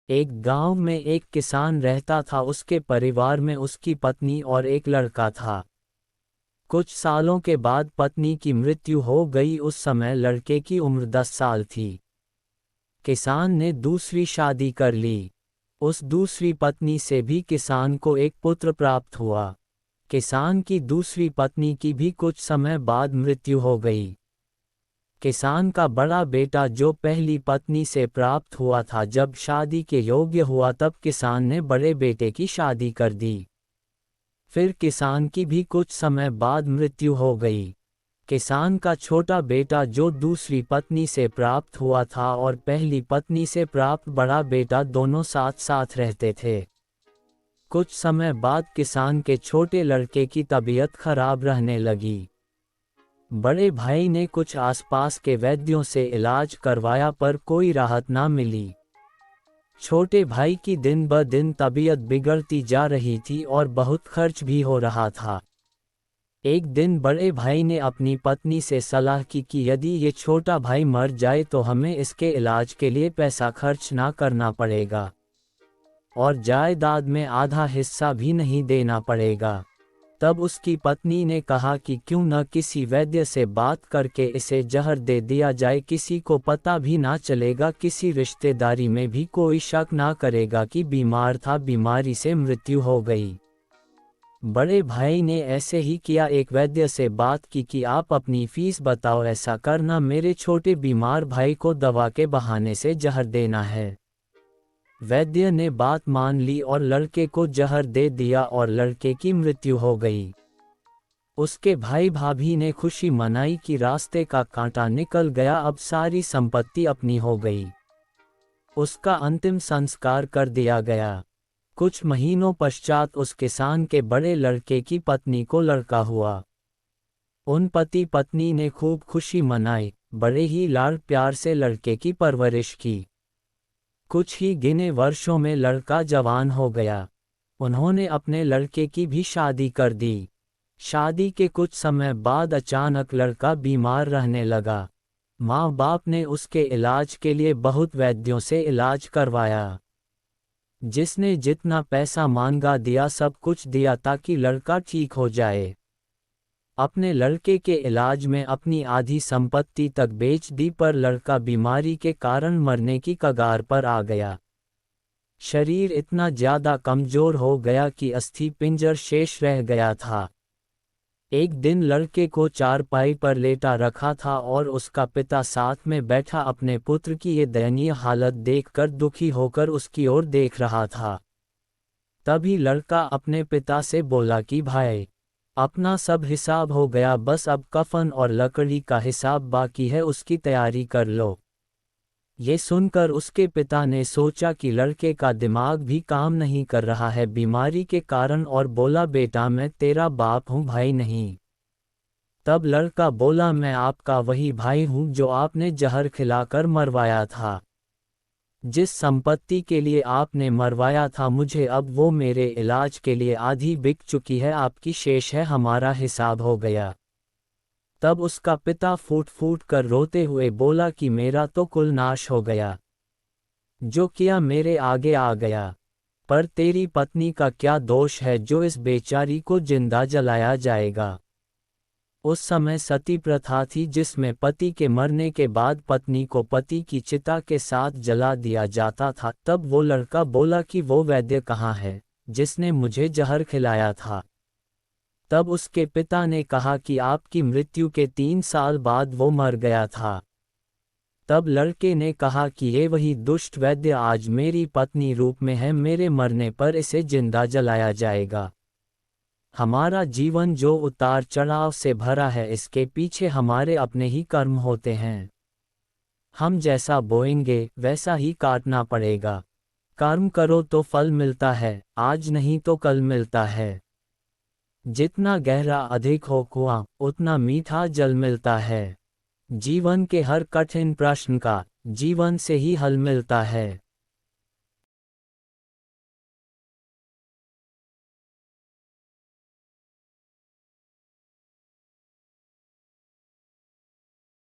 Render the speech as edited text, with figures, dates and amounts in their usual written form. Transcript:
एक गांव में एक किसान रहता था। उसके परिवार में उसकी पत्नी और एक लड़का था। कुछ सालों के बाद पत्नी की मृत्यु हो गई। उस समय लड़के की उम्र 10 साल थी। किसान ने दूसरी शादी कर ली। उस दूसरी पत्नी से भी किसान को एक पुत्र प्राप्त हुआ। किसान की दूसरी पत्नी की भी कुछ समय बाद मृत्यु हो गई। किसान का बड़ा बेटा जो पहली पत्नी से प्राप्त हुआ था, जब शादी के योग्य हुआ तब किसान ने बड़े बेटे की शादी कर दी। फिर किसान की भी कुछ समय बाद मृत्यु हो गई। किसान का छोटा बेटा जो दूसरी पत्नी से प्राप्त हुआ था और पहली पत्नी से प्राप्त बड़ा बेटा दोनों साथ साथ रहते थे। कुछ समय बाद किसान के छोटे लड़के की तबीयत खराब रहने लगी। बड़े भाई ने कुछ आसपास के वैद्यों से इलाज करवाया पर कोई राहत ना मिली। छोटे भाई की दिन ब दिन तबीयत बिगड़ती जा रही थी और बहुत खर्च भी हो रहा था। एक दिन बड़े भाई ने अपनी पत्नी से सलाह की कि यदि ये छोटा भाई मर जाए तो हमें इसके इलाज के लिए पैसा खर्च ना करना पड़ेगा और जायदाद में आधा हिस्सा भी नहीं देना पड़ेगा। तब उसकी पत्नी ने कहा कि क्यों न किसी वैद्य से बात करके इसे जहर दे दिया जाए, किसी को पता भी ना चलेगा, किसी रिश्तेदारी में भी कोई शक ना करेगा कि बीमार था, बीमारी से मृत्यु हो गई। बड़े भाई ने ऐसे ही किया। एक वैद्य से बात की कि आप अपनी फीस बताओ, ऐसा करना, मेरे छोटे बीमार भाई को दवा के बहाने से जहर देना है। वैद्य ने बात मान ली और लड़के को जहर दे दिया और लड़के की मृत्यु हो गई। उसके भाई भाभी ने खुशी मनाई कि रास्ते का कांटा निकल गया, अब सारी संपत्ति अपनी हो गई। उसका अंतिम संस्कार कर दिया गया। कुछ महीनों पश्चात उस किसान के बड़े लड़के की पत्नी को लड़का हुआ। उन पति पत्नी ने खूब खुशी मनाई, बड़े ही लाड़ प्यार से लड़के की परवरिश की। कुछ ही गिने वर्षों में लड़का जवान हो गया। उन्होंने अपने लड़के की भी शादी कर दी। शादी के कुछ समय बाद अचानक लड़का बीमार रहने लगा। माँ बाप ने उसके इलाज के लिए बहुत वैद्यों से इलाज करवाया। जिसने जितना पैसा मांगा दिया, सब कुछ दिया ताकि लड़का ठीक हो जाए। अपने लड़के के इलाज में अपनी आधी संपत्ति तक बेच दी, पर लड़का बीमारी के कारण मरने की कगार पर आ गया। शरीर इतना ज्यादा कमजोर हो गया कि अस्थि पिंजर शेष रह गया था। एक दिन लड़के को चारपाई पर लेटा रखा था और उसका पिता साथ में बैठा अपने पुत्र की ये दयनीय हालत देखकर दुखी होकर उसकी ओर देख रहा था। तभी लड़का अपने पिता से बोला कि भाई, अपना सब हिसाब हो गया, बस अब कफन और लकड़ी का हिसाब बाकी है, उसकी तैयारी कर लो। ये सुनकर उसके पिता ने सोचा कि लड़के का दिमाग भी काम नहीं कर रहा है बीमारी के कारण, और बोला, बेटा मैं तेरा बाप हूँ, भाई नहीं। तब लड़का बोला, मैं आपका वही भाई हूँ जो आपने जहर खिलाकर मरवाया था। जिस संपत्ति के लिए आपने मरवाया था मुझे, अब वो मेरे इलाज के लिए आधी बिक चुकी है, आपकी शेष है, हमारा हिसाब हो गया। तब उसका पिता फूट फूट कर रोते हुए बोला कि मेरा तो कुल नाश हो गया, जो किया मेरे आगे आ गया। पर तेरी पत्नी का क्या दोष है जो इस बेचारी को जिंदा जलाया जाएगा। उस समय सती प्रथा थी जिसमें पति के मरने के बाद पत्नी को पति की चिता के साथ जला दिया जाता था। तब वो लड़का बोला कि वो वैद्य कहाँ है जिसने मुझे जहर खिलाया था। तब उसके पिता ने कहा कि आपकी मृत्यु के 3 साल बाद वो मर गया था। तब लड़के ने कहा कि ये वही दुष्ट वैद्य आज मेरी पत्नी रूप में है, मेरे मरने पर इसे जिंदा जलाया जाएगा। हमारा जीवन जो उतार चढ़ाव से भरा है, इसके पीछे हमारे अपने ही कर्म होते हैं। हम जैसा बोएंगे वैसा ही काटना पड़ेगा। कर्म करो तो फल मिलता है, आज नहीं तो कल मिलता है। जितना गहरा अधिक हो कुआं, उतना मीठा जल मिलता है। जीवन के हर कठिन प्रश्न का जीवन से ही हल मिलता है।